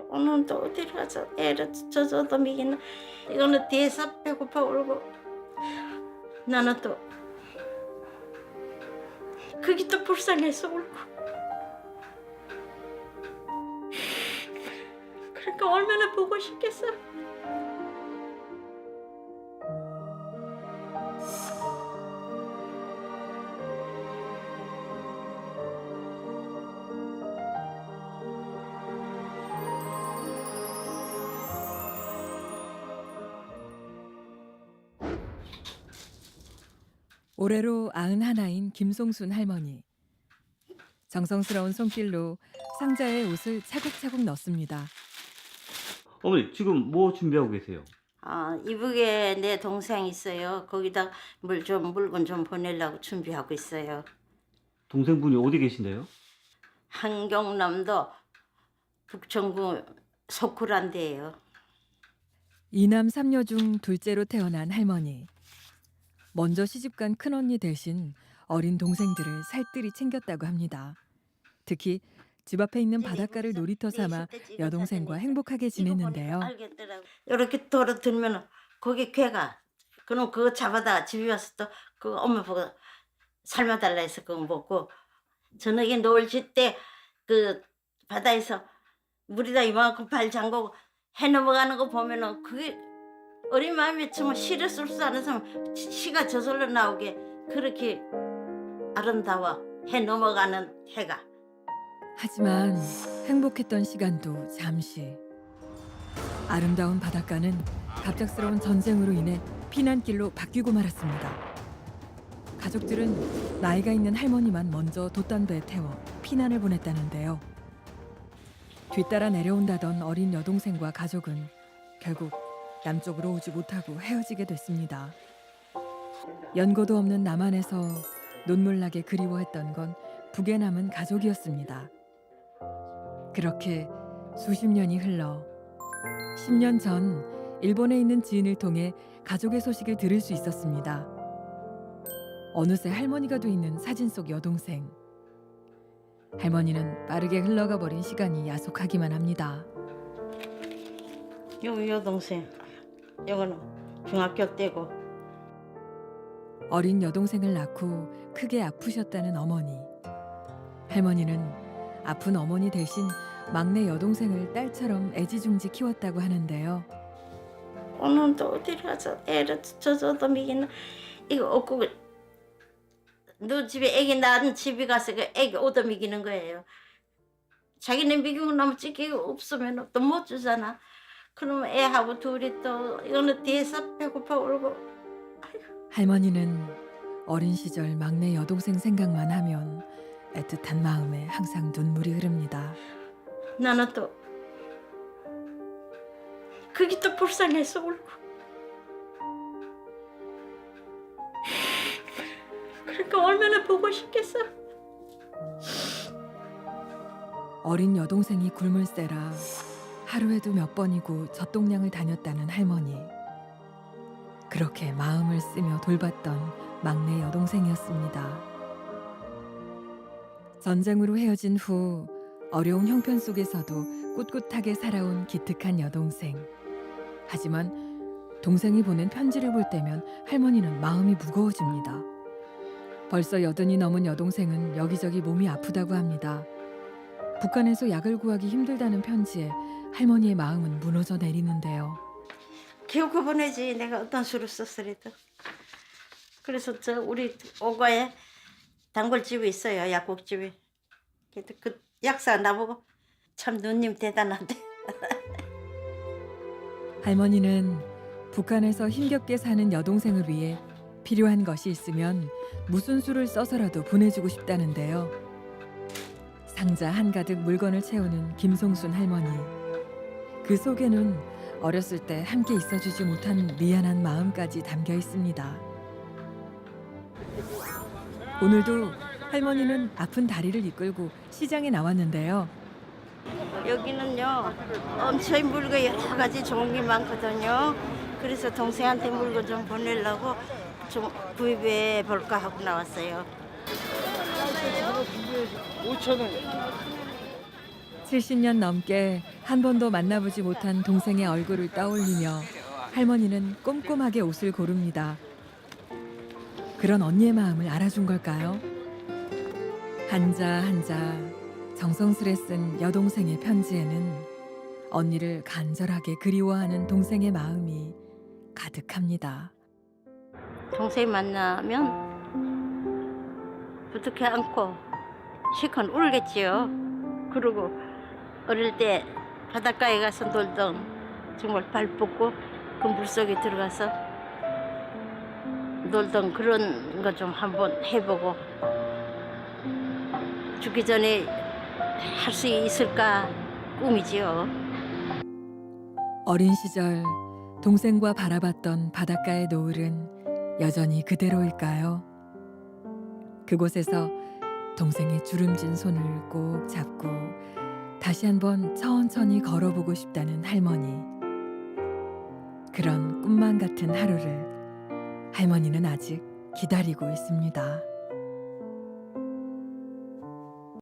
오늘 또 어디로 가서 애를 젖어도 미기는 이거는 뒤에서 배고파 울고 나는 또 그게 또 불쌍해서 울고 그러니까 얼마나 보고 싶겠어. 올해로 91인 김송순 할머니. 정성스러운 손길로 상자에 옷을 차곡차곡 넣습니다. 어머니 지금 뭐 준비하고 계세요? 이북에 내 동생 있어요. 거기다 물건 좀 보내려고 준비하고 있어요. 동생분이 어디 계신데요? 한경남도 북천구 소쿠란데예요. 이남 삼녀 중 둘째로 태어난 할머니. 먼저 시집간 큰언니 대신 어린 동생들을 살뜰히 챙겼다고 합니다. 특히 집 앞에 있는 바닷가를 놀이터 삼아 여동생과 행복하게 지냈는데요. 이렇게 돌아들면 거기 괴가 그럼 그거 잡아다가 집에 와서 또 그 엄마 보고 삶아달라 해서 그거 먹고 저녁에 노을질 때 그 바다에서 물이다 이만큼 발 잠그고 해 넘어가는 거 보면은 그게 어린 마음에 정말 시를 쓸 수 아는 사람 시가 저절로 나오게 그렇게 아름다워 해 넘어가는 해가. 하지만 행복했던 시간도 잠시. 아름다운 바닷가는 갑작스러운 전쟁으로 인해 피난길로 바뀌고 말았습니다. 가족들은 나이가 있는 할머니만 먼저 돛단배에 태워 피난을 보냈다는데요. 뒤따라 내려온다던 어린 여동생과 가족은 결국 남쪽으로 오지 못하고 헤어지게 됐습니다. 연고도 없는 남한에서 눈물나게 그리워했던 건 북에 남은 가족이었습니다. 그렇게 수십 년이 흘러 10년 전 일본에 있는 지인을 통해 가족의 소식을 들을 수 있었습니다. 어느새 할머니가 돼 있는 사진 속 여동생. 할머니는 빠르게 흘러가 버린 시간이 야속하기만 합니다. 여기 여동생 이거는 중학교 때고 어린 여동생을 낳고 크게 아프셨다는 어머니. 할머니는 아픈 어머니 대신 막내 여동생을 딸처럼 애지중지 키웠다고 하는데요. 오늘 또 어디로 가서 애를 젖어도 미기는 이거 없고 너 집에 애기 낳은 집에 가서 그 애기 얻어 미기는 거예요. 자기네 미기고 나면 찌개가 없으면 또 못 주잖아. 그러면 애하고 둘이 또 이거는 뒤에서 배고파 울고. 할머니는 어린 시절 막내 여동생 생각만 하면 애틋한 마음에 항상 눈물이 흐릅니다. 나는 또 그게 또 불쌍해서 울고. 그러니까 얼마나 보고 싶겠어. 어린 여동생이 굶을 새라 하루에도 몇 번이고 젖동량을 다녔다는 할머니. 그렇게 마음을 쓰며 돌봤던 막내 여동생이었습니다. 전쟁으로 헤어진 후 어려운 형편 속에서도 꿋꿋하게 살아온 기특한 여동생. 하지만 동생이 보낸 편지를 볼 때면 할머니는 마음이 무거워집니다. 벌써 80이 넘은 여동생은 여기저기 몸이 아프다고 합니다. 북한에서 약을 구하기 힘들다는 편지에 할머니의 마음은 무너져 내리는데요. 기억해 보내지 내가 어떤 수를 썼으리도. 그래서 저 우리 오가에 단골집이 있어요. 약국집이. 그 약사 나보고 참 누님 대단한데. 할머니는 북한에서 힘겹게 사는 여동생을 위해 필요한 것이 있으면 무슨 수를 써서라도 보내주고 싶다는데요. 상자 한가득 물건을 채우는 김송순 할머니. 그 속에는 어렸을 때 함께 있어주지 못한 미안한 마음까지 담겨 있습니다. 오늘도 할머니는 아픈 다리를 이끌고 시장에 나왔는데요. 여기는요 엄청 물건 여러 가지 좋은 게 많거든요. 그래서 동생한테 물건 좀 보내려고 좀 구입해 볼까 하고 나왔어요. 5,000원. 70년 넘게 한 번도 만나보지 못한 동생의 얼굴을 떠올리며 할머니는 꼼꼼하게 옷을 고릅니다. 그런 언니의 마음을 알아준 걸까요? 한자 한자 정성스레 쓴 여동생의 편지에는 언니를 간절하게 그리워하는 동생의 마음이 가득합니다. 동생 만나면 부둥켜 안고 실컷 울겠지요. 그리고 어릴 때 바닷가에 가서 놀던 정말 발 뻗고 그 물속에 들어가서 놀던 그런 거 좀 한번 해보고 죽기 전에 할 수 있을까 꿈이지요. 어린 시절 동생과 바라봤던 바닷가의 노을은 여전히 그대로일까요? 그곳에서 동생의 주름진 손을 꼭 잡고 다시 한번 천천히 걸어보고 싶다는 할머니. 그런 꿈만 같은 하루를 할머니는 아직 기다리고 있습니다.